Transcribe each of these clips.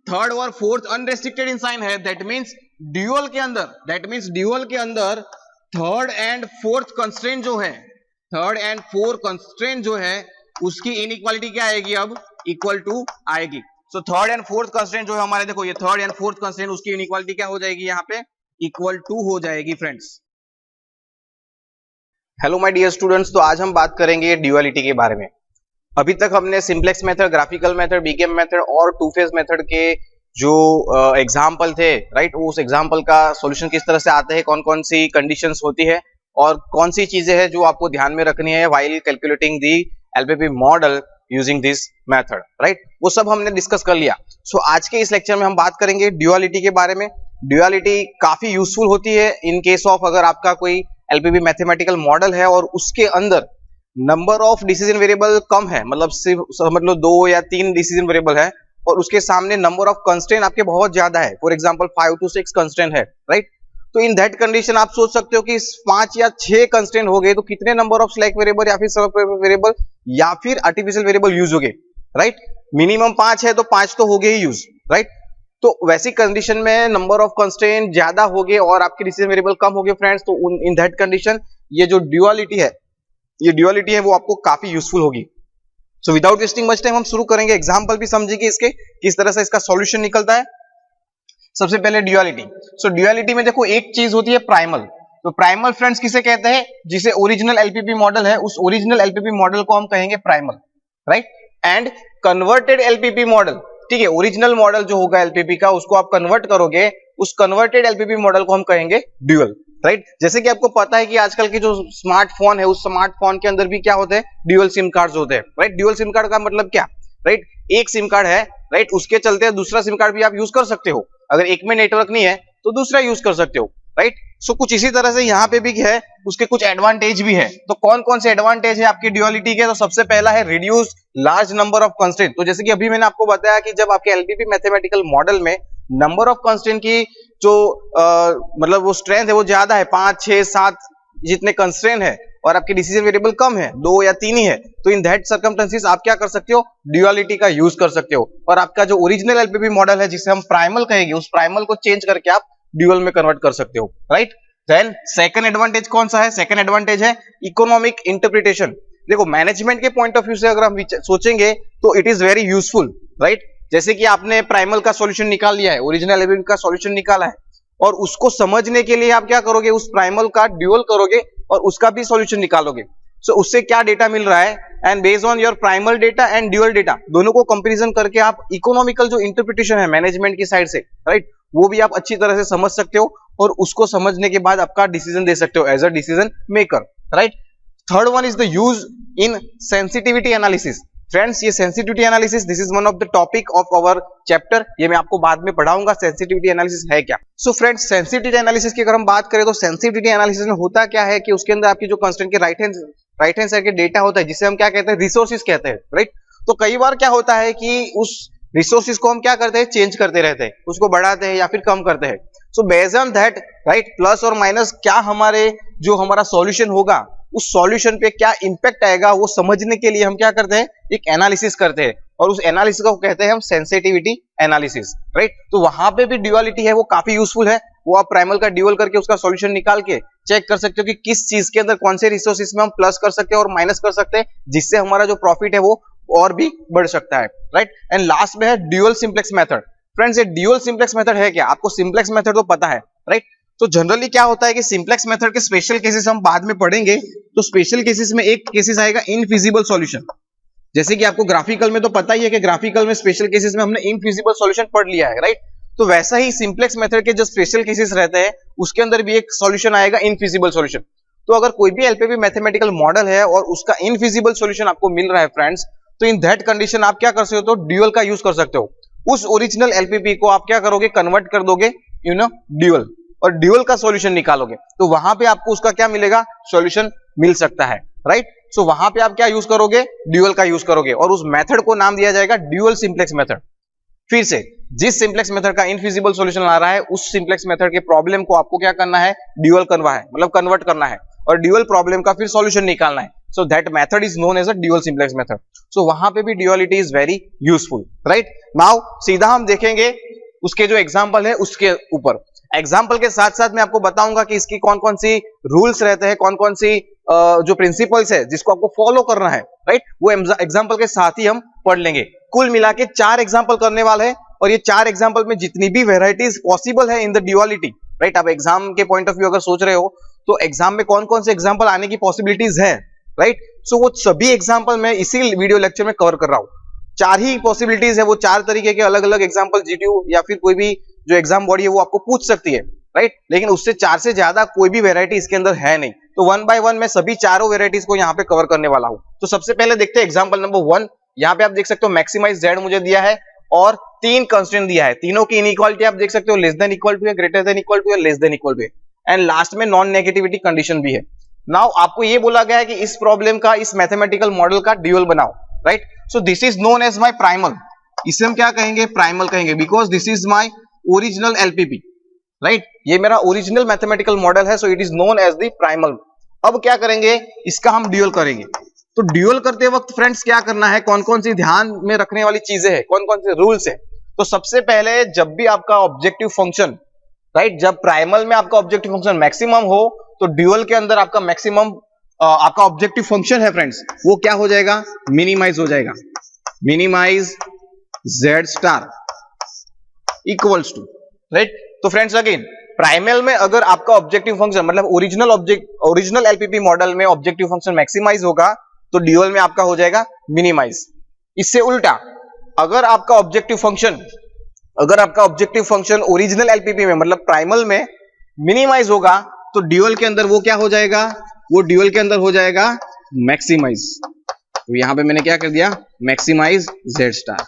Third और fourth unrestricted in sign है, that means dual के अंदर थर्ड एंड फोर्थ कंस्ट्रेंट जो है, थर्ड एंड फोर्थ कंस्ट्रेंट जो है उसकी इनइक्वालिटी क्या आएगी, अब इक्वल टू आएगी। So third and fourth constraint जो है हमारे, देखो ये थर्ड एंड फोर्थ कंस्ट्रेंट, उसकी इनइक्वालिटी क्या हो जाएगी, यहाँ पे इक्वल टू हो जाएगी friends. Hello my dear students, तो आज हम बात करेंगे ड्यूअलिटी के बारे में। अभी तक हमने simplex method, graphical method, BKM method और टू फेज मेथड के जो एग्जाम्पल थे, राइट, उस एग्जाम्पल का सॉल्यूशन किस तरह से आते हैं, कौन कौन सी कंडीशंस होती है और कौन सी चीजें हैं जो आपको ध्यान में रखनी है while calculating the LPP model using this method, right, वो सब हमने डिस्कस कर लिया। सो आज के इस लेक्चर में हम बात करेंगे ड्यूअलिटी के बारे में। ड्यूअलिटी काफी यूजफुल होती है इन केस ऑफ अगर आपका कोई एलपीपी मैथमेटिकल मॉडल है और उसके अंदर नंबर ऑफ डिसीजन वेरिएबल कम है, मतलब सिर्फ समझ लो 2 या 3 डिसीजन वेरिएबल है और उसके सामने नंबर ऑफ कंस्ट्रेंट आपके बहुत ज्यादा है, फॉर एग्जांपल 5 to 6 कंस्ट्रेंट है, राइट। तो इन दैट कंडीशन आप सोच सकते हो कि 5 या 6 कंस्ट्रेंट हो गए तो कितने नंबर ऑफ स्लैक वेरिएबल या फिर सब वेरिएबल या फिर आर्टिफिशियल वेरिएबल यूज हो गए, राइट। मिनिमम 5 है तो 5 तो हो गए ही यूज, राइट। तो वैसी कंडीशन में नंबर ऑफ कंस्ट्रेंट ज्यादा हो गए और आपके डिसीजन वेरिएबल कम हो गए फ्रेंड्स, तो इन दैट कंडीशन ये जो ड्यूअलिटी है वो आपको काफी यूजफुल होगी। So without wasting much time हम शुरू करेंगे, एग्जांपल भी समझेंगे इसके किस तरह से इसका सॉल्यूशन निकलता है। सबसे पहले ड्यूअलिटी। सो ड्यूअलिटी में देखो एक चीज होती है प्राइमल। तो प्राइमल फ्रेंड्स किसे कहते हैं, जिसे ओरिजिनल एलपीपी मॉडल है उस ओरिजिनल एलपीपी मॉडल को हम कहेंगे primal, right. And converted LPP model, ठीक है, ओरिजिनल मॉडल जो होगा एलपीपी का उसको आप कन्वर्ट करोगे, उस कन्वर्टेड एलपीपी मॉडल को हम कहेंगे ड्यूअल, राइट। जैसे कि आपको पता है कि आजकल के जो स्मार्टफोन है उस स्मार्टफोन के अंदर भी क्या होते हैं, ड्यूअल सिम कार्ड्स होते हैं, राइट। ड्यूअल सिम कार्ड का मतलब क्या, राइट, एक सिम कार्ड है, राइट, उसके चलते दूसरा सिम कार्ड भी आप यूज कर सकते हो। अगर एक में नेटवर्क नहीं है तो दूसरा यूज कर सकते हो, राइट। सो कुछ इसी तरह से यहाँ पे भी है, उसके कुछ एडवांटेज भी है। तो कौन कौन से एडवांटेज है आपकी ड्यूअलिटी के, तो सबसे पहला है reduce large number of constraint. तो जैसे कि अभी मैंने आपको बताया कि जब आपके एलपीपी मैथमेटिकल मॉडल में नंबर ऑफ कंस्ट्रेंट की जो मतलब वो स्ट्रेंथ है वो ज्यादा है, 5, 6, 7 जितने कंस्ट्रेंट है और आपके डिसीजन वेरिएबल कम है, 2 या 3 ही है, तो इन दैट सर्कमस्टेंसेस आप क्या कर सकते हो, ड्यूअलिटी का यूज कर सकते हो और आपका जो ओरिजिनल एलपीपी मॉडल है जिसे हम प्राइमल कहेंगे उस प्राइमल को चेंज करके आप ड्यूअल में कन्वर्ट कर सकते हो, राइट। देन सेकंड एडवांटेज कौन सा है, सेकंड एडवांटेज है इकोनॉमिक इंटरप्रिटेशन। देखो मैनेजमेंट के पॉइंट ऑफ व्यू से अगर हम सोचेंगे तो it is very useful, right. जैसे कि आपने प्राइमल का सॉल्यूशन निकाल लिया है, ओरिजिनल एलपीपी का सॉल्यूशन निकाला है और उसको समझने के लिए आप क्या करोगे, उस प्राइमल का ड्यूअल करोगे और उसका भी सॉल्यूशन निकालोगे। सो उससे क्या डेटा मिल रहा है, and based on your primal data and dual data दोनों को कंपैरिजन करके आप इकोनॉमिकल जो इंटरप्रिटेशन है मैनेजमेंट की साइड से, राइट, वो भी आप अच्छी तरह से समझ सकते हो और उसको समझने के बाद आपका डिसीजन दे सकते हो as a decision maker, right. Third one is the use in sensitivity analysis. Friends ये sensitivity analysis this is one of the topic of our chapter, ये मैं आपको बाद में पढ़ाऊंगा सेंसिटिविटी एनालिसिस है क्या। सो फ्रेंड्स सेंसिटिविटी एनालिसिस की अगर हम बात करें तो सेंसिटिविटी एनालिसिस में होता क्या है कि उसके अंदर आपकी जो कंस्ट्रेंट के राइट हैंड साइड के डेटा होता है जिसे हम क्या कहते हैं, रिसोर्सेज कहते हैं, राइट। तो कई बार क्या होता है कि उस रिसोर्सेज को हम क्या करते हैं, चेंज करते रहते हैं, उसको बढ़ाते हैं या फिर कम करते हैं। So based on that, right, plus और माइनस क्या हमारे जो हमारा सॉल्यूशन होगा उस सॉल्यूशन पे क्या इंपैक्ट आएगा वो समझने के लिए हम क्या करते हैं, एक एनालिसिस करते हैं और उस एनालिसिस को कहते हैं हम सेंसिटिविटी एनालिसिस, राइट। तो वहां पे भी ड्यूअलिटी है वो काफी यूजफुल है, वो आप प्राइमल का ड्यूअल करके उसका सॉल्यूशन निकाल के चेक कर सकते हो कि किस चीज के अंदर कौन से रिसोर्सेज में हम प्लस कर सकते हैं और माइनस कर सकते हैं जिससे हमारा जो प्रॉफिट है वो और भी बढ़ सकता है, राइट। एंड लास्ट में है ड्यूअल सिंप्लेक्स मेथड। फ्रेंड्स ये ड्यूअल सिंप्लेक्स मेथड है क्या, आपको सिंप्लेक्स मेथड तो पता है, राइट। तो जनरली क्या होता है कि सिंप्लेक्स मेथड के स्पेशल केसेस हम बाद में पढ़ेंगे। तो स्पेशल केसेस में एक केसेस आएगा इनफिजिबल सॉल्यूशन। जैसे कि आपको ग्राफिकल में तो पता ही है कि ग्राफिकल में स्पेशल केसेस में हमने इनफिजिबल सॉल्यूशन पढ़ लिया है, राइट। तो वैसा ही सिंप्लेक्स मेथड के जो स्पेशल केसेस रहते हैं उसके अंदर भी एक सॉल्यूशन आएगा इनफिजिबल सॉल्यूशन। तो अगर कोई भी एलपीपी मैथमेटिकल मॉडल है और उसका इनफिजिबल सॉल्यूशन आपको मिल रहा है फ्रेंड्स, तो इन दैट कंडीशन आप क्या कर सकते हो, ड्यूअल का यूज कर सकते हो। उस ओरिजिनल एलपीपी को आप क्या करोगे, कन्वर्ट कर दोगे ड्यूअल और ड्यूअल का सॉल्यूशन निकालोगे, तो वहां पे आपको उसका क्या मिलेगा, सॉल्यूशन मिल सकता है, राइट। सो वहां पे आप क्या यूज करोगे, ड्यूअल का यूज करोगे और उस मेथड को नाम दिया जाएगा ड्यूअल सिंप्लेक्स मेथड। फिर से जिस सिंप्लेक्स मेथड का इनफिजिबल सॉल्यूशन आ रहा है उस सिंप्लेक्स मेथड के प्रॉब्लम को आपको क्या करना है, ड्यूअल करना है, मतलब कन्वर्ट करना है और ड्यूअल प्रॉब्लम का फिर सॉल्यूशन निकालना है। so that method is known as a dual simplex method. So वहां पे भी duality is very useful, right? Now सीधा हम देखेंगे उसके जो एग्जाम्पल है उसके ऊपर। एग्जाम्पल के साथ साथ मैं आपको बताऊंगा कि इसकी कौन कौन सी रूल्स रहते हैं, कौन कौन सी जो प्रिंसिपल्स है जिसको आपको फॉलो करना है, राइट? वो एग्जाम्पल के साथ ही हम पढ़ लेंगे। कुल मिला के 4 एग्जाम्पल करने वाले हैं और ये 4 एग्जाम्पल में जितनी भी वेराइटीज पॉसिबल है इन द ड्यूअलिटी, राइट? आप एग्जाम के पॉइंट ऑफ व्यू अगर सोच रहे हो तो एग्जाम में कौन कौन से एग्जाम्पल आने की पॉसिबिलिटीज है, राइट? सो वो सभी एग्जाम्पल मैं इसी वीडियो लेक्चर में कवर कर रहा हूं। 4 ही पॉसिबिलिटीज है, वो 4 तरीके के अलग अलग एग्जाम्पल जीटीयू या फिर कोई भी जो एग्जाम बॉडी है वो आपको पूछ सकती है, राइट? लेकिन उससे 4 से ज्यादा कोई भी वेराइटी इसके अंदर है नहीं। तो 1 बाय 1 मैं सभी चारों वेराइटीज को यहाँ पे कवर करने वाला हूं। तो सबसे पहले देखते हैं एग्जाम्पल नंबर 1। यहाँ पे आप देख सकते हो मैक्सिमाइज जेड मुझे दिया है और 3 कंस्ट्रेंट दिया है। तीनों की इनइक्वालिटी आप देख सकते हो, लेस देन इक्वल टू है, ग्रेटर देन इक्वल टू है, लेस देन इक्वल टू है, एंड लास्ट में नॉन नेगेटिविटी कंडीशन भी है। नाउ आपको ये बोला गया है कि इस प्रॉब्लम का, इस मैथमेटिकल मॉडल का ड्यूअल बनाओ, right? So this is known as my primal. इसे हम क्या कहेंगे? प्राइमल कहेंगे, because this is my original LPP, right? ये मेरा ओरिजिनल मैथमेटिकल मॉडल है, so it is known as the primal. अब क्या करेंगे? इसका हम ड्यूअल करेंगे। तो ड्यूअल करते वक्त फ्रेंड्स क्या करना है, कौन कौन सी ध्यान में रखने वाली चीजें हैं, कौन कौन से रूल्स है? तो सबसे पहले जब भी आपका ऑब्जेक्टिव फंक्शन, राइट, जब प्राइमल में आपका ऑब्जेक्टिव फंक्शन मैक्सिमम हो तो ड्यूअल के अंदर आपका मैक्सिमम आपका ऑब्जेक्टिव फंक्शन है फ्रेंड्स, वो क्या हो जाएगा? मिनिमाइज हो जाएगा। Minimise Z star equals to, right? तो फ्रेंड्स अगेन प्राइमल में अगर आपका ऑब्जेक्टिव फंक्शन मतलब ओरिजिनल एलपीपी मॉडल में ऑब्जेक्टिव फंक्शन मैक्सिमाइज होगा तो ड्यूअल में आपका हो जाएगा मिनिमाइज। इससे उल्टा अगर आपका ऑब्जेक्टिव फंक्शन ओरिजिनल एलपीपी में मतलब प्राइमल में मिनिमाइज होगा तो ड्यूअल के अंदर वो क्या हो जाएगा? वो ड्यूअल के अंदर हो जाएगा मैक्सिमाइज। तो यहां पे मैंने क्या कर दिया? Maximise Z star,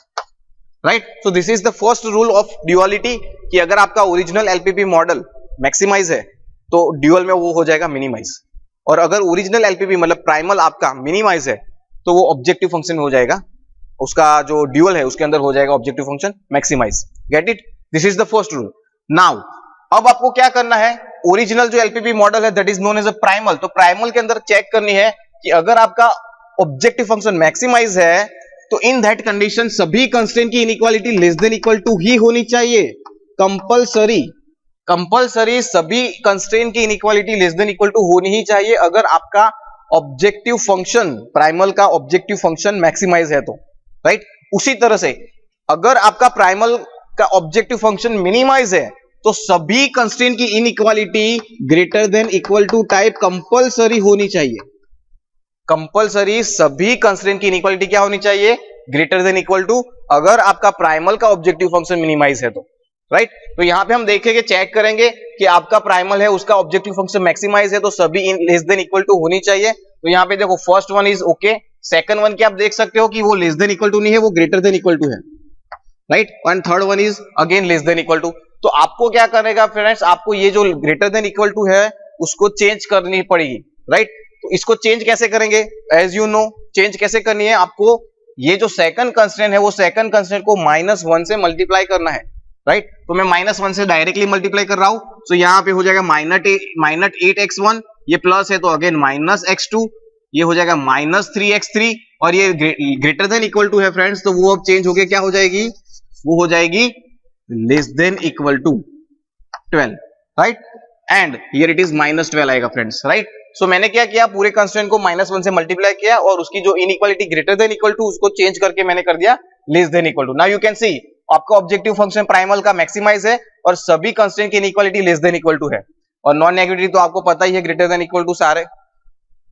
right? So this is the first rule of duality कि अगर आपका ओरिजिनल एलपीपी मॉडल मैक्सिमाइज है तो ड्यूअल में वो हो जाएगा मिनिमाइज, और अगर ओरिजिनल एलपीपी मतलब प्राइमल आपका मिनिमाइज है तो वो ऑब्जेक्टिव फंक्शन में हो जाएगा, उसका जो ड्यूअल है उसके अंदर हो जाएगा objective function maximise. Get it? This is the first rule. Now अब आपको क्या करना है? ओरिजिनल जो एलपीपी मॉडल है that is known as a primal. तो प्राइमल के अंदर चेक करनी है कि अगर आपका ऑब्जेक्टिव फंक्शन मैक्सिमाइज है तो इन दैट कंडीशन सभी कंस्ट्रेंट की inequality less than equal to ही होनी चाहिए। कंपलसरी सभी कंस्ट्रेंट की inequality less than equal to होनी ही चाहिए अगर आपका ऑब्जेक्टिव फंक्शन, प्राइमल का ऑब्जेक्टिव फंक्शन मैक्सिमाइज है तो, राइट? उसी तरह से अगर आपका प्राइमल का ऑब्जेक्टिव फंक्शन मिनिमाइज है तो सभी कंस्ट्रेंट की inequality greater than equal to type compulsory होनी चाहिए। कंपलसरी सभी कंस्ट्रेंट की इनइक्वालिटी क्या होनी चाहिए? ग्रेटर देन इक्वल टू, अगर आपका प्राइमल का ऑब्जेक्टिव फंक्शन मिनिमाइज है तो, राइट? तो यहां पे हम देखेंगे, चेक करेंगे कि आपका प्राइमल है, उसका ऑब्जेक्टिव फंक्शन मैक्सिमाइज है तो सभी लेस देन इक्वल टू होनी चाहिए। तो यहां पे देखो first one is okay, second one की आप देख सकते हो कि वो लेस देन इक्वल टू नहीं है, वो ग्रेटर देन इक्वल टू है, right? And third one is again less than equal to. तो आपको क्या करेगा फ्रेंड्स? आपको ये जो ग्रेटर देन इक्वल टू है उसको चेंज करनी पड़ेगी, राइट? तो इसको चेंज कैसे करेंगे? एज यू नो चेंज कैसे करनी है आपको? ये जो सेकंड कंस्ट्रेंट है वो सेकंड कंस्ट्रेंट को -1 से मल्टीप्लाई करना है, राइट? तो मैं -1 से डायरेक्टली मल्टीप्लाई कर रहा हूं, तो यहां पे हो जाएगा -8x1, ये प्लस है तो अगेन -x2, ये हो जाएगा -3x3, और ये ग्रेटर देन इक्वल टू है फ्रेंड्स, तो वो अब चेंज होके क्या हो जाएगी? वो हो जाएगी less than equal to 12, right? And here it is -12 आएगा फ्रेंड्स, राइट? सो मैंने क्या किया? पूरे कंस्ट्रेंट को -1 से मल्टीप्लाई किया और उसकी जो inequality greater than equal to उसको चेंज करके मैंने कर दिया less than equal to. Now you can see आपका ऑब्जेक्टिव फंक्शन प्राइमल का मैक्सिमाइज है और सभी कंस्ट्रेंट की inequality less than equal to है, और नॉन नेगेटिविटी तो आपको पता ही है, ग्रेटर देन इक्वल टू सारे।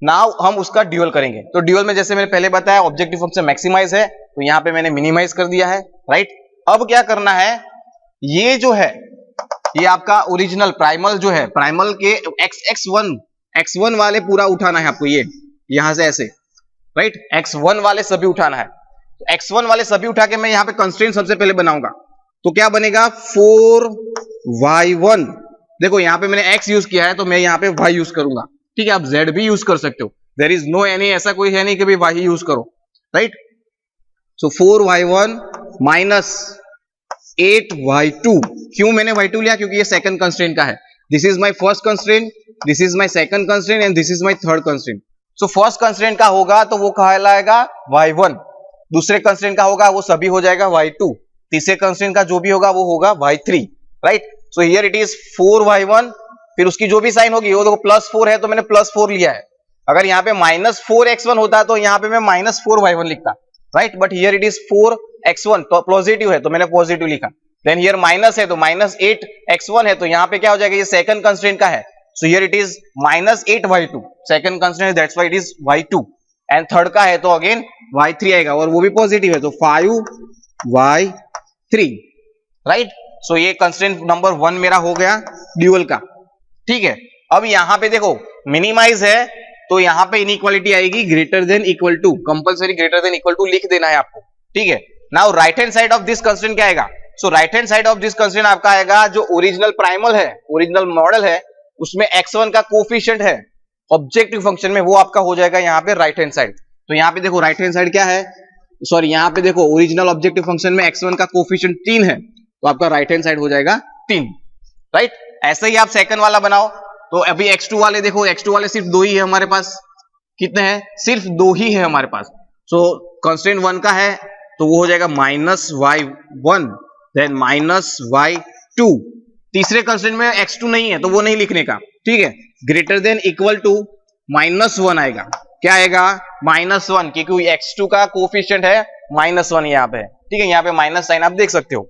नाउ हम उसका ड्यूअल करेंगे। तो ड्यूअल में जैसे मैंने पहले बताया ऑब्जेक्टिव फंक्शन मैक्सिमाइज है तो यहां पे मैंने मिनिमाइज कर दिया है, राइट? अब क्या करना है? ये जो है ये आपका ओरिजिनल प्राइमल जो है, प्राइमल के x1 वाले पूरा उठाना है आपको, ये यहां से ऐसे, राइट? x1 वाले सभी उठाना है। तो x1 वाले सभी उठा के मैं यहां पे कंस्ट्रेंट सबसे पहले बनाऊंगा, तो क्या बनेगा? 4y1। देखो यहां पे मैंने x यूज किया है तो मैं यहां पे y यूज करूंगा, ठीक है? आप z भी यूज कर सकते हो, देयर इज नो एनी, ऐसा कोई है नहीं कि भाई y यूज करो, राइट? सो 4y1 माइनस 8y2। क्यों मैंने y2 लिया? क्योंकि ये सेकंड कंस्ट्रेंट का है। This is my first constraint, this is my second constraint and this is my third constraint. So first constraint का होगा तो वो कहलाएगा y1, दूसरे कंस्ट्रेंट का होगा वो सभी हो जाएगा y2, तीसरे कंस्ट्रेंट का जो भी होगा वो होगा y3, right. So here it is 4y1, फिर उसकी जो भी साइन होगी वो देखो +4 है तो मैंने +4 लिया है। अगर यहाँ पे -4x1 होता तो यहाँ पे मैं -4y1 लिखता, right, but here it is 4x1 तो पॉजिटिव है तो मैंने पॉजिटिव लिखा। देन हियर माइनस है तो -8x1 है तो यहाँ पे क्या हो जाएगा, ये सेकंड कंस्ट्रेंट का है, so here it is -8y2, second constraint that's why it is y2, and third का है तो अगेन y3 आएगा और वो भी पॉजिटिव है तो 5y3, राइट। सो ये कंस्ट्रेंट नंबर 1 मेरा हो गया ड्यूअल का, ठीक है। अब यहां पे देखो मिनिमाइज है तो यहां पे इनइक्वालिटी आएगी greater than equal to, compulsory greater than equal to लिख देना है आपको, ठीक है। Now right hand side of this constraint क्या आएगा, so right hand side of this constraint आपका आएगा जो ओरिजिनल प्राइमल है, ओरिजिनल मॉडल है, उसमें x1 का कोफिशिएंट है ऑब्जेक्टिव फंक्शन में, वो आपका हो जाएगा यहाँ पे राइट हैंड साइड। तो यहाँ पे देखो राइट हैंड साइड क्या है, सॉरी यहाँ पे देखो ओरिजिनल ऑब्जेक्टिव फंक्शन में x1 का कोफिशिएंट 3 है तो आपका राइट हैंड साइड हो जाएगा 3, राइट। ऐसे ही आप सेकंड वाला बनाओ तो अभी x2 वाले देखो, x2 वाले सिर्फ 2 ही है हमारे पास, कितने हैं, सिर्फ 2 ही है हमारे पास। सो कंस्ट्रेंट 1 का है तो वो हो जाएगा -y1 देन -y2, तीसरे कंस्ट्रेंट में x2 नहीं है तो वो नहीं लिखने का, ठीक है। ग्रेटर देन इक्वल टू -1 आएगा, क्या आएगा -1, क्योंकि x2 का कोफिशिएंट है -1 यहाँ पे, ठीक है, यहाँ पे माइनस साइन आप देख सकते हो।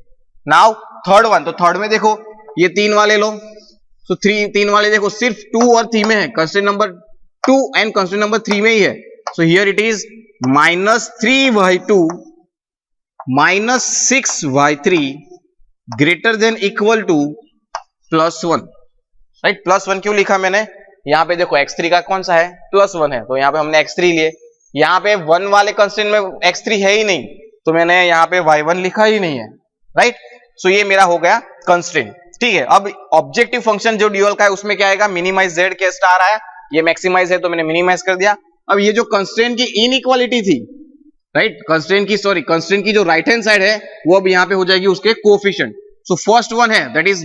नाउ थर्ड वन, तो थर्ड में देखो ये 3 वाले लो, सो 3 वाले देखो सिर्फ 2 और 3 में है, constraint number 2 and constraint number 3 में ही है, so here it is -3y2 -6y3 greater than equal to +1, right. +1 क्यों लिखा मैंने, यहाँ पे देखो x3 का कौन सा है, +1 है तो यहाँ पे हमने x3 लिए, यहाँ पे 1 वाले कंस्ट्रेंट में x3 है ही नहीं तो मैंने यहाँ पे y1 लिखा ही नहीं है, राइट। सो ये मेरा हो गया कंस्ट्रेंट, ठीक है। अब ऑब्जेक्टिव फंक्शन जो ड्यूअल का है उसमें क्या आएगा, मिनिमाइज z के स्टार आया, ये मैक्सिमाइज है तो मैंने मिनिमाइज कर दिया। अब ये जो कंस्ट्रेंट की इनइक्वालिटी थी, राइट, कंस्ट्रेंट की जो राइट हैंड साइड है वो अब यहाँ पे हो जाएगी उसके कोफिशिएंट। सो फर्स्ट वन है दैट इज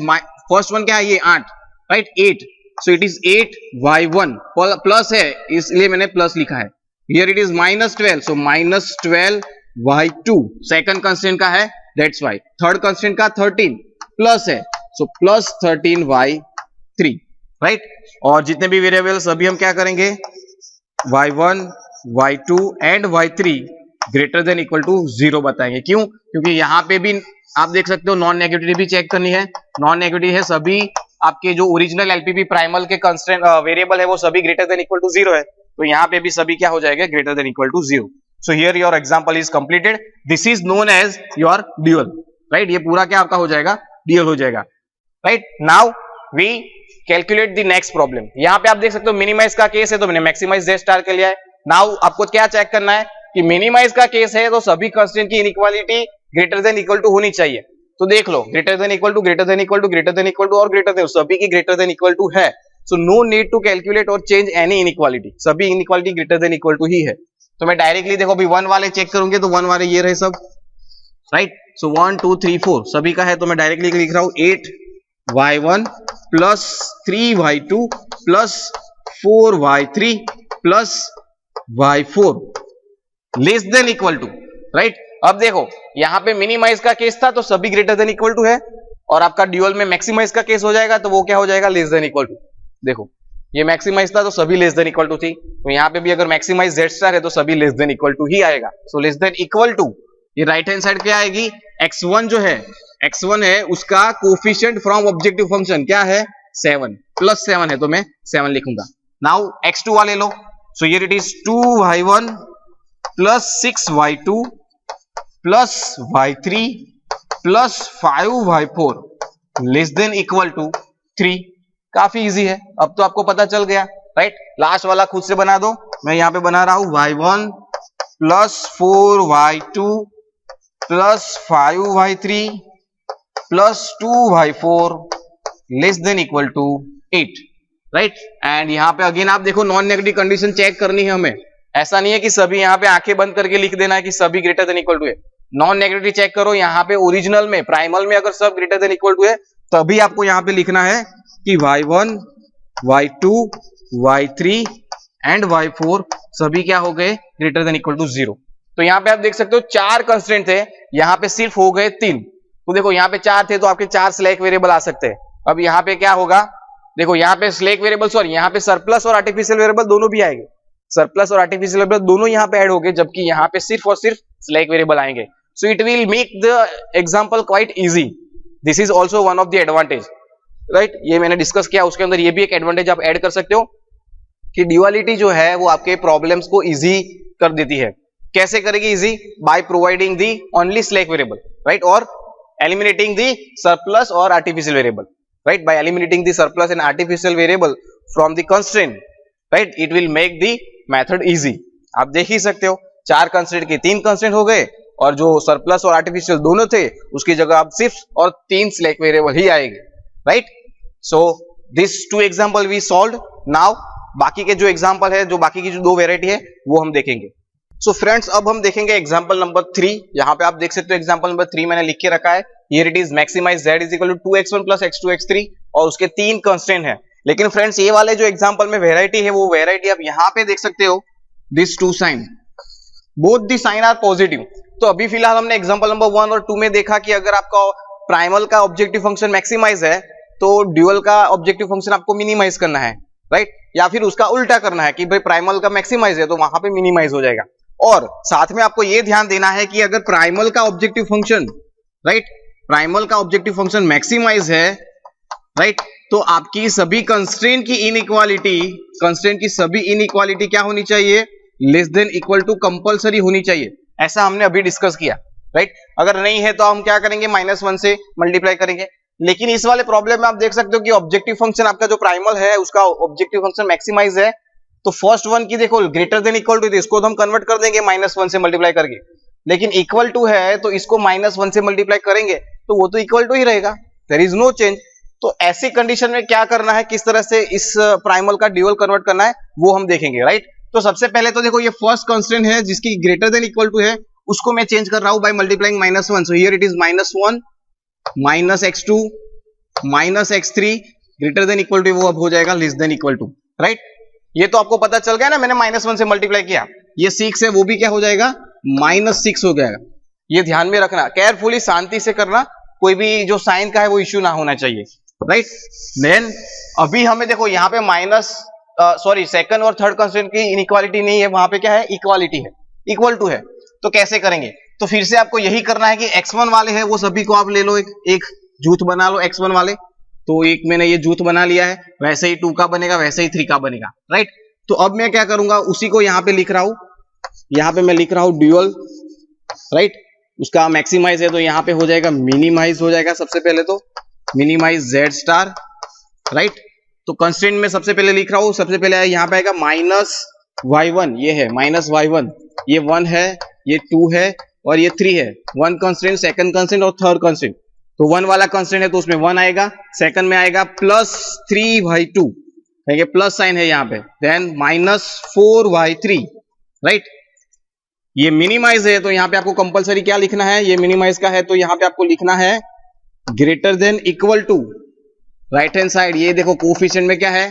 फर्स्ट वन क्या है, ये 8, right, 8, so it is 8y1 plus है इसलिए मैंने प्लस लिखा है। Here it is -12 so -12y2 second constraint का है दैट्स वाई, थर्ड कंस्ट्रेंट का 13 प्लस है सो +13y3, राइट। और जितने भी वेरिएबल्स अभी हम क्या करेंगे, y1 y2 and y3 greater than equal to 0 बताएंगे, क्यों, क्योंकि यहाँ पे भी आप देख सकते हो नॉन नेगेटिविटी भी चेक करनी है, नॉन नेगेटिव है सभी आपके जो ओरिजिनल एलपीपी प्राइमल के कंस्ट्रेंट वेरिएबल है वो सभी ग्रेटर देन इक्वल टू 0 है, तो यहाँ पे भी सभी क्या हो जाएगा, greater than equal to 0। So here your example is completed, this is known as your dual, right, ये पूरा क्या आपका हो जाएगा, ड्यूअल हो जाएगा, right. Now we calculate the next problem, यहाँ पे आप देख सकते हो मिनिमाइज का केस है तो मैंने मैक्सिमाइज z स्टार के लिया है। नाउ आपको क्या चेक करना है कि मिनिमाइज का केस है तो सभी कंस्ट्रेंट की inequality greater than equal to होनी चाहिए, तो देख लो greater than equal to greater than equal to greater than equal to और ग्रेटर देन, सभी की ग्रेटर देन इक्वल टू है, so no need to calculate और चेंज एनी इनइक्वालिटी, सभी inequality greater than equal to ही है। तो मैं डायरेक्टली देखो अभी 1 वाले चेक करूंगे तो 1 वाले ये रहे सब, राइट, सो 1 2 3 4 सभी का है तो मैं डायरेक्टली लिख रहा हूं 8y1 plus 3y2 plus 4y3 plus y4 less than equal to, right. अब देखो यहां पे मिनिमाइज का केस था तो सभी ग्रेटर देन इक्वल टू है, और आपका ड्यूअल में मैक्सिमाइज का केस हो जाएगा तो वो क्या हो जाएगा, लेस देन इक्वल टू। देखो ये मैक्सिमाइज था तो सभी लेस देन इक्वल टू थी, तो यहाँ पे भी अगर मैक्सिमाइज z स्टार है तो सभी लेस देन इक्वल टू ही आएगा, so less than equal to, ये राइट हैंड साइड क्या आएगी, x1 जो है, x1 है उसका कोफिशिएंट फ्रॉम ऑब्जेक्टिव फंक्शन क्या है, 7 प्लस 7 है तो मैं 7 लिखूंगा। नाउ x2 वाले लो, so here it is 2y1 plus 6y2 plus y3 plus 5y4 less than equal to 3, काफी इजी है, अब तो आपको पता चल गया, राइट। लास्ट वाला खुद से बना दो, मैं यहां पे बना रहा हूं y1 plus 4y2 plus 5y3 plus 2y4 less than equal to 8, right. And यहां पे अगेन आप देखो नॉन नेगेटिव कंडीशन चेक करनी है हमें, ऐसा नहीं है कि सभी यहां पे आंखें बंद करके लिख देना है कि सभी ग्रेटर देन इक्वल टू है, नॉन नेगेटिव चेक करो, यहां पे ओरिजिनल में प्राइमल में अगर सब ग्रेटर देन इक्वल टू है तभी आपको यहां पे लिखना है कि y1 y2 y3 and y4 सभी क्या हो गए ग्रेटर देन इक्वल टू 0। तो यहाँ पे आप देख सकते हो 4 कंस्ट्रेंट थे, यहाँ पे सिर्फ हो गए 3। तो देखो यहाँ पे 4 थे तो आपके 4 स्लैक वेरिएबल आ सकते हैं। अब यहाँ पे क्या होगा, देखो यहाँ पे स्लैक वेरिएबल सॉरी यहाँ पे सरप्लस और आर्टिफिशियल वेरिएबल दोनों भी आएंगे, सरप्लस और आर्टिफिशियल वेरिएबल दोनों यहाँ पे ऐड हो गए, जबकि यहाँ पे सिर्फ और सिर्फ स्लैक वेरिएबल आएंगे। So it will make the example quite easy. This is also one of the advantage, right. ये मैंने डिस्कस किया, उसके अंदर ये भी एक एडवांटेज आप ऐड कर सकते हो कि ड्यूअलिटी जो है वो आपके प्रॉब्लम्स को इजी कर देती है। कैसे करेगी easy? By providing the only slack variable, right, और एलिमिनेटिंग दी सरप्लस और artificial variable, right. Bye eliminating the surplus and artificial variable from the constraint, right, it will make the method easy. आप देख ही सकते हो 4 कंस्ट्रेंट के 3 constraint हो गए, और जो सरप्लस और आर्टिफिशियल दोनों थे उसकी जगह आप सिर्फ और 3 स्लैक वेरिएबल ही आएंगे, right. So this 2 example we solved. Now बाकी के जो एग्जांपल है, जो बाकी की जो 2 वेराइटी है वो हम देखेंगे। सो फ्रेंड्स अब हम देखेंगे एग्जांपल नंबर 3। यहाँ पे आप देख सकते हो एग्जांपल नंबर 3 मैंने लिख के रखा है। Here it is maximise z is equal to 2x1 plus x2 x3 और उसके 3 कंस्ट्रेंट है। लेकिन फ्रेंड्स ये वाले जो एग्जांपल में वेराइटी है वो वेराइटी आप यहाँ पे देख सकते हो, this 2 sign, both the sign are positive. तो अभी फिलहाल हमने एग्जांपल नंबर 1 और 2 में देखा कि अगर आपका प्राइमल का ऑब्जेक्टिव फंक्शन मैक्सिमाइज है तो ड्यूअल का ऑब्जेक्टिव फंक्शन आपको मिनिमाइज करना है, राइट, या फिर उसका उल्टा करना है कि भाई प्राइमल का मैक्सिमाइज है तो वहां पे मिनिमाइज हो जाएगा। और साथ में आपको यह ध्यान देना है कि अगर प्राइमल का ऑब्जेक्टिव फंक्शन, राइट, प्राइमल का ऑब्जेक्टिव फंक्शन मैक्सिमाइज है, राइट, तो आपकी सभी कंस्ट्रेंट की इनइक्वालिटी, कंस्ट्रेंट की सभी इनइक्वालिटी क्या होनी चाहिए, less than equal to compulsory होनी चाहिए। ऐसा हमने अभी डिस्कस किया, राइट। अगर नहीं है तो हम क्या करेंगे, -1 से मल्टीप्लाई करेंगे। लेकिन इस वाले प्रॉब्लम में आप देख सकते हो कि ऑब्जेक्टिव फंक्शन आपका जो प्राइमल है उसका ऑब्जेक्टिव फंक्शन मैक्सिमाइज है, तो फर्स्ट वन की देखो ग्रेटर देन इक्वल टू, इसको तो हम कन्वर्ट कर देंगे -1 से मल्टीप्लाई करके, लेकिन इक्वल टू है तो इसको -1 से मल्टीप्लाई करेंगे तो वो तो इक्वल टू ही रहेगा, देयर इज नो चेंज। तो ऐसी कंडीशन में क्या करना है, किस तरह से इस प्राइमल का ड्यूअल कन्वर्ट करना है वो हम देखेंगे, राइट। तो सबसे पहले तो देखो ये फर्स्ट कांस्टेंट है जिसकी ग्रेटर देन इक्वल टू है, उसको मैं चेंज कर रहा हूं by multiplying -1। So here it is -1 -x2 -x3 greater than equal to, वो अब हो जाएगा less than equal to, right. ये तो आपको पता चल गया ना, मैंने -1 से मल्टीप्लाई किया, ये 6 है वो भी क्या हो जाएगा -6 हो जाएगा। ये ध्यान में रखना, केयरफुली शांति से करना, कोई भी जो साइन का है वो इश्यू ना होना चाहिए, राइट। देन अभी हमें देखो यहाँ पे सेकंड और थर्ड कंस्ट्रेंट की इनइक्वालिटी नहीं है, वहां पे क्या है, इक्वालिटी है, इक्वल टू है। तो कैसे करेंगे, तो फिर से आपको यही करना है कि x1 वाले हैं वो सभी को आप ले लो, एक जूथ बना लो x1 वाले। तो एक मैंने ये जूथ बना लिया है, वैसे ही 2 का बनेगा, वैसे ही 3 का बनेगा, राइट। तो अब मैं क्या करूंगा, उसी को यहाँ पे लिख रहा हूं, यहाँ पे मैं लिख रहा हूं ड्यूअल, राइट। उसका मैक्सिमाइज है तो यहाँ पे हो जाएगा मिनिमाइज हो जाएगा। सबसे पहले तो मिनिमाइज z स्टार, राइट। तो कंस्ट्रेंट में सबसे पहले लिख रहा हूं, सबसे पहले यहाँ पे आएगा -y1, ये है -y1, ये 1 है, ये 2 है और ये 3 है। 1 कंस्ट्रेंट, सेकंड कंस्ट्रेंट और थर्ड कंस्ट्रेंट। तो 1 वाला कंस्ट्रेंट है तो उसमें 1 आएगा, सेकंड में आएगा +3y2, देखिए प्लस साइन है यहाँ पे, देन -4y3, राइट। ये मिनिमाइज है तो यहाँ पे आपको कंपलसरी क्या लिखना है, ये मिनिमाइज का है तो यहाँ पे आपको लिखना है greater than equal to, right hand side ये देखो कोफिशिएंट में क्या है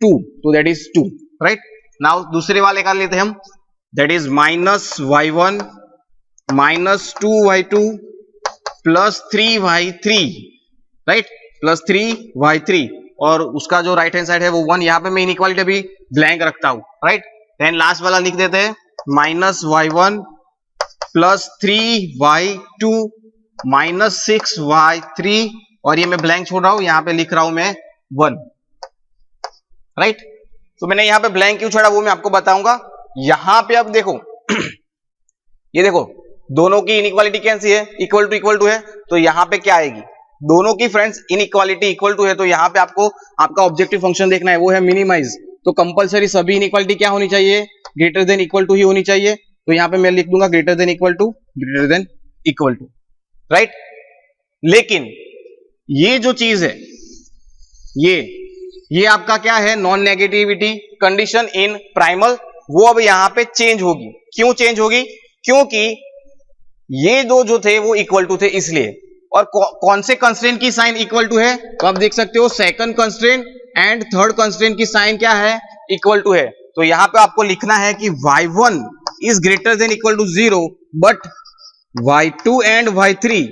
2, तो दैट इज 2, राइट। नाउ दूसरे वाले का लेते हैं हम, that is -y1 -2y2 +3y3, right, +3y3, और उसका जो राइट हैंड साइड है वो 1। यहाँ पे मैं इनइक्वालिटी अभी ब्लैंक रखता हूं, राइट। देन लास्ट वाला लिख देते हैं -y1 +3y2 -6y3, और ये मैं ब्लैंक छोड़ रहा हूं, यहाँ पे लिख रहा हूं मैं 1, राइट। तो मैंने यहाँ पे ब्लैंक क्यों छोड़ा वो मैं आपको बताऊंगा। यहाँ पे अब देखो ये देखो दोनों की इनइक्वालिटी कैसी है, इक्वल टू है, तो यहाँ पे क्या आएगी, दोनों की फ्रेंड्स इनइक्वालिटी इक्वल टू है, तो यहाँ पे आपको आपका ऑब्जेक्टिव फंक्शन देखना है, वो है मिनिमाइज। तो कंपलसरी सभी इनइक्वालिटी क्या होनी चाहिए, ग्रेटर देन इक्वल टू ही होनी चाहिए। तो यहाँ पे मैं लिख दूंगा greater than equal to, right. लेकिन ये जो चीज है ये आपका क्या है, non negativity condition in primal, वो अब यहाँ पे चेंज होगी। क्यों चेंज होगी, क्योंकि ये दो जो थे वो इक्वल टू थे इसलिए। और कौन से कंस्ट्रेंट की साइन इक्वल टू है, तो आप देख सकते हो second constraint and third constraint की साइन क्या है, इक्वल टू है। तो यहां पे आपको लिखना है कि y1 is greater than equal to 0 but y2 and y3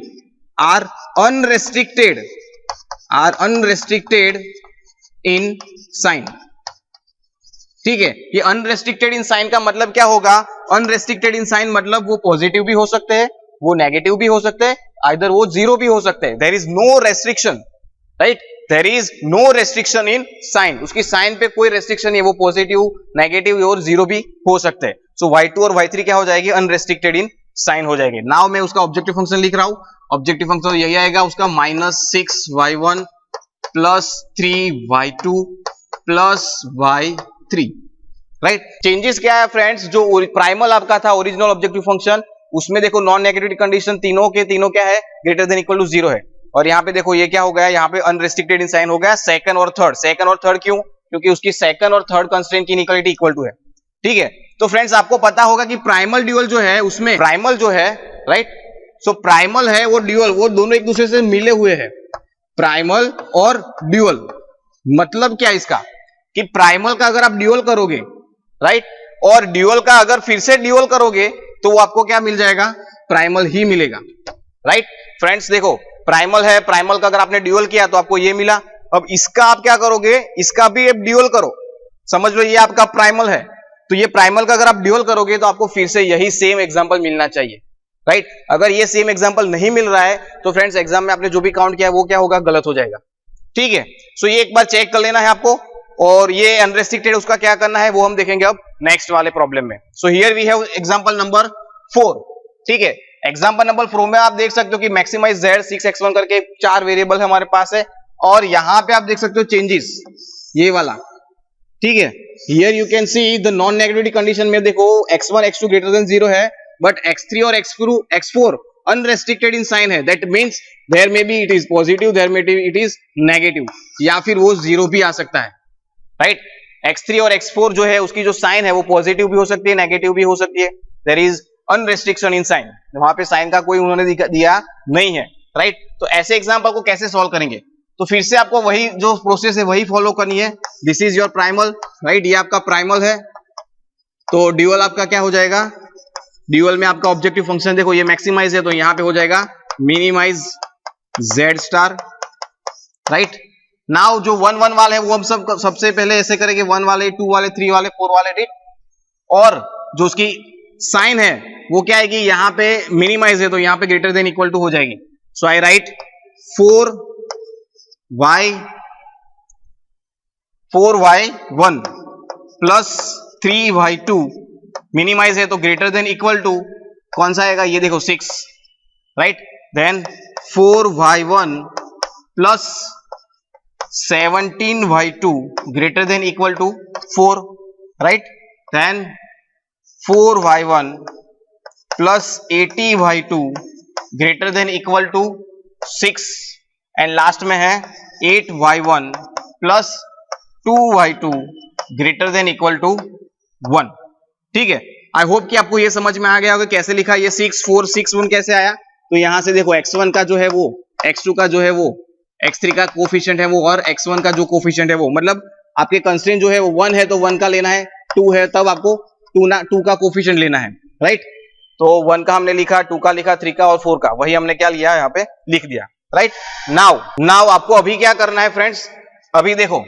are unrestricted in sign. ठीक है, ये अनरेस्ट्रिक्टेड इन साइन का मतलब क्या होगा? अनरेस्ट्रिक्टेड इन साइन मतलब वो पॉजिटिव भी हो सकते हैं, वो नेगेटिव भी हो सकते हैं, आइदर वो जीरो भी हो सकते हैं। There is no restriction, right? There is no restriction in sign, उसकी साइन पे कोई रेस्ट्रिक्शन नहीं है, वो पॉजिटिव, नेगेटिव और जीरो भी हो सकते हैं। सो y2 और y3 क्या हो जाएगी? अनरेस्ट्रिक्टेड इन साइन हो जाएगी। नाउ मैं उसका ऑब्जेक्टिव फंक्शन लिख रहा हूं। ऑब्जेक्टिव फंक्शन यही आएगा उसका, -6y1 plus 3y2 plus y3, right? Changes क्या है फ्रेंड्स? जो प्राइमल आपका था ओरिजिनल ऑब्जेक्टिव फंक्शन, उसमें देखो नॉन नेगेटिव कंडीशन तीनों क्या है? ग्रेटर देन इक्वल टू 0 है। और यहाँ पे देखो ये क्या हो गया? यहाँ पे अनरेस्ट्रिक्टेड इन साइन हो गया सेकंड और थर्ड। सेकंड और थर्ड क्यों? क्योंकि उसकी सेकंड और थर्ड कंस्ट्रेंट की इनइक्वालिटी इक्वल टू है। ठीक है, तो फ्रेंड्स आपको पता होगा कि प्राइमल ड्यूअल जो है उसमें प्राइमल जो है, राइट? सो प्राइमल है वो ड्यूअल, वो दोनों एक दूसरे से मिले हुए हैं। प्राइमल और ड्यूअल मतलब क्या इसका? कि प्राइमल का अगर आप ड्यूअल करोगे, राइट, और ड्यूअल का अगर फिर से ड्यूअल करोगे तो वो आपको क्या मिल जाएगा? प्राइमल ही मिलेगा, राइट? फ्रेंड्स देखो, प्राइमल है, प्राइमल का अगर आपने ड्यूअल किया तो आपको ये मिला। अब इसका आप क्या करोगे? इसका भी एक ड्यूअल करो, समझ लो ये आपका प्राइमल है, तो ये प्राइमल का अगर आप ड्यूअल करोगे तो आपको फिर से यही सेम एग्जांपल मिलना चाहिए, राइट? अगर ये सेम एग्जांपल नहीं मिल रहा है तो फ्रेंड्स एग्जाम में आपने जो भी काउंट किया है वो क्या होगा? गलत हो जाएगा। ठीक है, सो ये एक बार चेक कर लेना है आपको, और ये अनरेस्ट्रिक्टेड उसका क्या करना है वो हम देखेंगे अब नेक्स्ट वाले प्रॉब्लम में। So here we have example number 4। ठीक है, एग्जांपल नंबर 4 में आप देख सकते हो कि मैक्सिमाइज z 6x1 करके 4 वेरिएबल हमारे पास है, और यहां पे आप देख सकते हो चेंजेस ये वाला। ठीक है, here you can see the non negativity condition में देखो x1 x2 ग्रेटर देन 0 है, बट x3 और x4 अनरेस्ट्रिक्टेड इन साइन है। That means there may be it is positive, there may be it is negative, या फिर वो zero भी आ सकता है, राइट? x3 और x4 जो है उसकी जो साइन है वो पॉजिटिव भी हो सकती है, नेगेटिव भी हो सकती है। देयर इज अनरेस्ट्रिक्शन इन साइन, वहां पे साइन का कोई उन्होंने दिया नहीं है, राइट? तो ऐसे एग्जांपल को कैसे सॉल्व करेंगे? तो फिर से आपको वही जो प्रोसेस है वही फॉलो करनी है। This is your primal, right? ये आपका प्राइमल है, तो ड्यूअल आपका क्या हो जाएगा? ड्यूअल में आपका ऑब्जेक्टिव फंक्शन देखो ये मैक्सिमाइज है, तो यहां पे हो जाएगा minimise z star, right? Now जो 1 1 वाले है वो हम सबसे पहले ऐसे करेंगे, 1 वाले, 2 वाले, 3 वाले, 4 वाले, ठीक? और जो उसकी साइन है वो क्या आएगी? यहां पे मिनिमाइज है तो यहां पे ग्रेटर देन इक्वल टू हो जाएगी। So I write 4y1 plus 3y2, minimise है तो ग्रेटर देन इक्वल टू कौन सा आएगा? ये देखो 6, right? Then 4y1 plus 17y2 greater than equal to 4, right? Then 4y1 plus 80y2 greater than equal to 6, and last में है 8y1 plus 2y2 greater than equal to 1। ठीक है, I hope कि आपको ये समझ में आ गया होगा कैसे लिखा ये 6 4 6 1 कैसे आया। तो यहां से देखो x1 का जो है वो, x2 का जो है वो, x3 का कोफिशिएंट है वो, और x1 का जो कोफिशिएंट है वो, मतलब आपके कंस्ट्रेंट जो है वो 1 है तो 1 का लेना है, 2 है तब आपको 2 का कोफिशिएंट लेना है, राइट? तो 1 का हमने लिखा, 2 का लिखा, 3 का और 4 का, वही हमने क्या लिया यहाँ पे लिख दिया, राइट? नाउ आपको अभी क्या करना है फ्रेंड्स? अभी देखो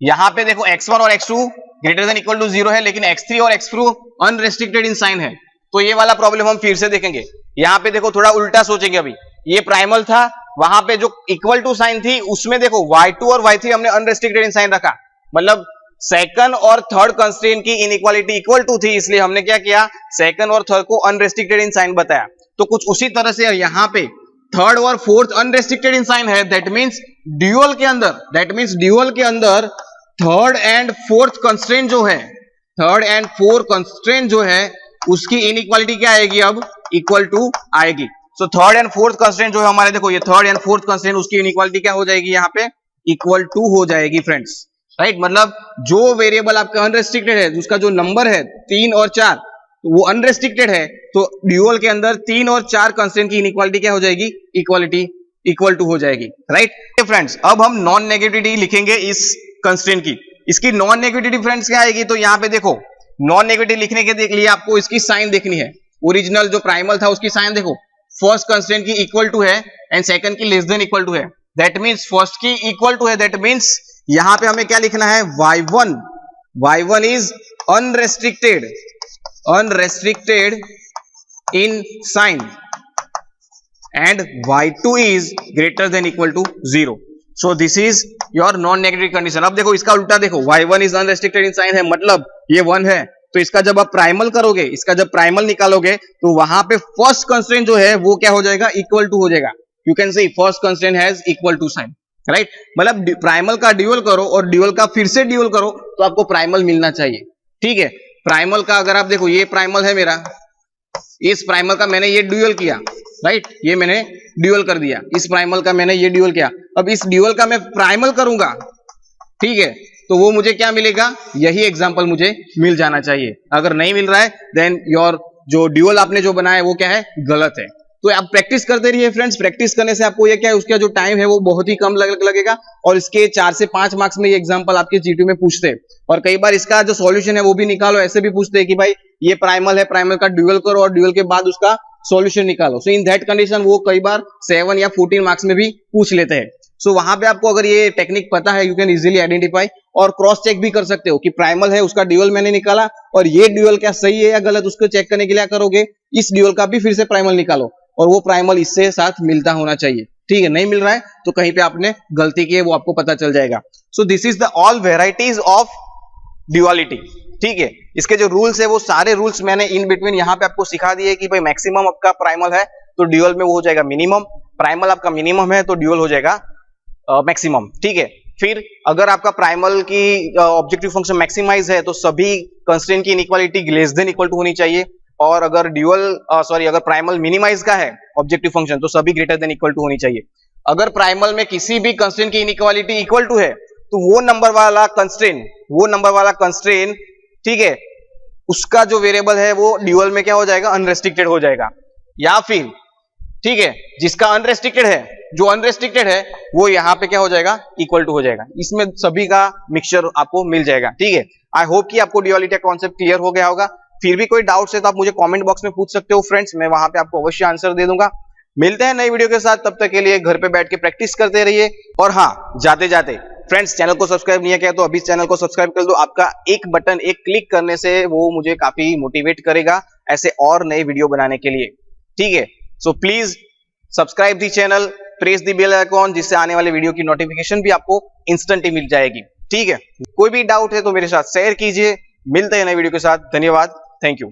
यहां पे देखो x1 और x2 greater than equal to 0 है, लेकिन x3 और x4 अनरेस्ट्रिक्टेड इन साइन है। तो ये वाला प्रॉब्लम हम फिर से देखेंगे। यहां पे देखो थोड़ा उल्टा सोचेंगे। अभी ये प्राइमल था, वहां पे जो इक्वल टू साइन थी उसमें देखो y2 और y3 हमने अनरेस्ट्रिक्टेड इन साइन रखा, मतलब सेकंड और थर्ड कंस्ट्रेंट की इनइक्वालिटी इक्वल टू थी, इसलिए हमने क्या किया? सेकंड और थर्ड को अनरेस्ट्रिक्टेड इन साइन बताया। तो कुछ उसी तरह से यहाँ पे थर्ड और फोर्थ अनरेस्ट्रिक्टेड इन साइन है, दैट मींस ड्यूअल के अंदर थर्ड एंड फोर्थ कंस्ट्रेंट जो है, थर्ड एंड फोर्थ कंस्ट्रेंट जो है उसकी इनइक्वालिटी क्या आएगी? अब इक्वल टू आएगी। So third and fourth constraint जो है हमारे, देखो ये थर्ड एंड फोर्थ कंस्ट्रेंट, उसकी इनइक्वालिटी क्या हो जाएगी? यहाँ पे इक्वल टू हो जाएगी फ्रेंड्स, राइट? मतलब जो वेरिएबल आपका अनरेस्ट्रिक्टेड है, उसका जो नंबर है 3 और 4, तो वो अनरेस्ट्रिक्टेड है, तो ड्यूअल के अंदर 3 और 4 कंस्ट्रेंट की इनइक्वालिटी क्या हो जाएगी? इक्वालिटी इक्वल टू हो जाएगी, राइट? फ्रेंड्स अब हम नॉन नेगेटिविटी लिखेंगे इस कंस्ट्रेंट की। इसकी नॉन नेगेटिव डिफरेंस क्या आएगी? तो यहाँ पे देखो नॉन नेगेटिव लिखने के लिए आपको इसकी साइन देखनी है। ओरिजिनल जो प्राइमल था उसकी साइन देखो, फर्स्ट कंस्ट्रेंट की इक्वल टू है एंड सेकंड की लेस देन इक्वल टू है। दैट मींस फर्स्ट की इक्वल टू है, दैट मींस यहां पे हमें क्या लिखना है? y1 is unrestricted in sign and y2 is greater than equal to 0. So this is your non-negative condition. अब देखो इसका उल्टा देखो, y1 is unrestricted in sign है, मतलब ये 1 है, तो इसका जब आप प्राइमल करोगे, इसका जब प्राइमल निकालोगे तो वहां पे फर्स्ट कंस्ट्रेंट जो है वो क्या हो जाएगा? इक्वल टू हो जाएगा। You can see first constraint has equal to sign, right? मतलब प्राइमल का ड्यूअल करो और ड्यूअल का फिर से ड्यूअल करो तो आपको प्राइमल मिलना चाहिए, ठीक है? प्राइमल का अगर आप देखो, ये प्राइमल है मेरा, इस प्राइमल का मैंने ये ड्यूअल किया, राइट? ये मैंने ड्यूअल कर दिया, इस प्राइमल का मैंने ये ड्यूअल किया। अब इस ड्यूअल का मैं प्राइमल करूंगा, ठीक है? तो वो मुझे क्या मिलेगा? यही एग्जांपल मुझे मिल जाना चाहिए। अगर नहीं मिल रहा है देन योर जो ड्यूअल आपने जो बनाया है वो क्या है? गलत है। तो आप प्रैक्टिस करते रहिए फ्रेंड्स। प्रैक्टिस करने से आपको ये क्या है, उसका जो टाइम है वो बहुत ही कम लगेगा और इसके 4 से 5 मार्क्स में ये एग्जांपल आपके जीटी में पूछते हैं। और कई बार इसका जो सॉल्यूशन है वो भी निकालो, ऐसे भी पूछते हैं कि भाई ये प्राइमल है, प्राइमल का ड्यूअल करो और ड्यूअल के बाद उसका सॉल्यूशन निकालो। सो इन दैट कंडीशन वो कई बार 7 या 14 मार्क्स में भी पूछ लेते हैं। सो वहां पे आपको अगर ये टेक्निक पता है, यू कैन इजीली आइडेंटिफाई और क्रॉस चेक भी कर सकते हो कि प्राइमल है, उसका ड्यूअल मैंने निकाला और ये ड्यूअल क्या सही है या गलत, उसको चेक करने के लिए क्या करोगे? इस ड्यूअल का भी फिर से प्राइमल निकालो और वो प्राइमल इससे साथ मिलता होना चाहिए, ठीक है? नहीं मिल रहा है तो कहीं पे आपने गलती की है, वो आपको पता चल जाएगा। सो this is the all varieties of duality, ठीक है? इसके जो रूल्स है वो सारे रूल्स मैंने इन बिटवीन यहाँ पे आपको सिखा दिए कि भाई मैक्सिमम आपका प्राइमल है तो ड्यूअल में वो हो जाएगा मिनिमम, प्राइमल आपका मिनिमम है तो ड्यूअल हो जाएगा मैक्सिमम, ठीक है? फिर अगर आपका प्राइमल की ऑब्जेक्टिव फंक्शन मैक्सिमाइज है तो सभी कंस्ट्रेंट की inequality less than equal to होनी चाहिए, और अगर अगर प्राइमल मिनिमाइज का है ऑब्जेक्टिव फंक्शन तो सभी ग्रेटर देन इक्वल टू होनी चाहिए। अगर प्राइमल में किसी भी कंस्ट्रेंट की इनइक्वालिटी इक्वल टू है तो वो नंबर वाला कंस्ट्रेंट, ठीक है, उसका जो वेरिएबल है वो ड्यूअल में क्या हो जाएगा? अनरेस्ट्रिक्टेड हो जाएगा। या फिर ठीक है, जिसका अनरेस्ट्रिक्टेड है, जो अनरेस्ट्रिक्टेड है वो यहाँ पे क्या हो जाएगा? इक्वल टू हो जाएगा। इसमें सभी का मिक्सचर आपको मिल जाएगा, ठीक है? आई होप कि आपको ड्यूअलिटी का कॉन्सेप्ट क्लियर हो गया होगा। फिर भी कोई डाउट्स है तो आप मुझे कमेंट बॉक्स में पूछ सकते हो फ्रेंड्स, मैं वहां पे आपको अवश्य आंसर दे दूंगा। मिलते हैं नई वीडियो के साथ, तब तक के लिए घर पे बैठ के प्रैक्टिस करते रहिए। और हाँ, जाते जाते फ्रेंड्स, चैनल को सब्सक्राइब नहीं किया तो अभी चैनल को सब्सक्राइब कर दो। आपका एक बटन, एक क्लिक करने से वो मुझे काफी मोटिवेट करेगा ऐसे और नए वीडियो बनाने के लिए, ठीक है? So please subscribe the channel, press the bell icon, जिससे आने वाले वीडियो की नोटिफिकेशन भी आपको इंस्टेंटली मिल जाएगी, ठीक है? कोई भी डाउट है तो मेरे साथ शेयर कीजिए। मिलते हैं नए वीडियो के साथ। धन्यवाद, थैंक यू।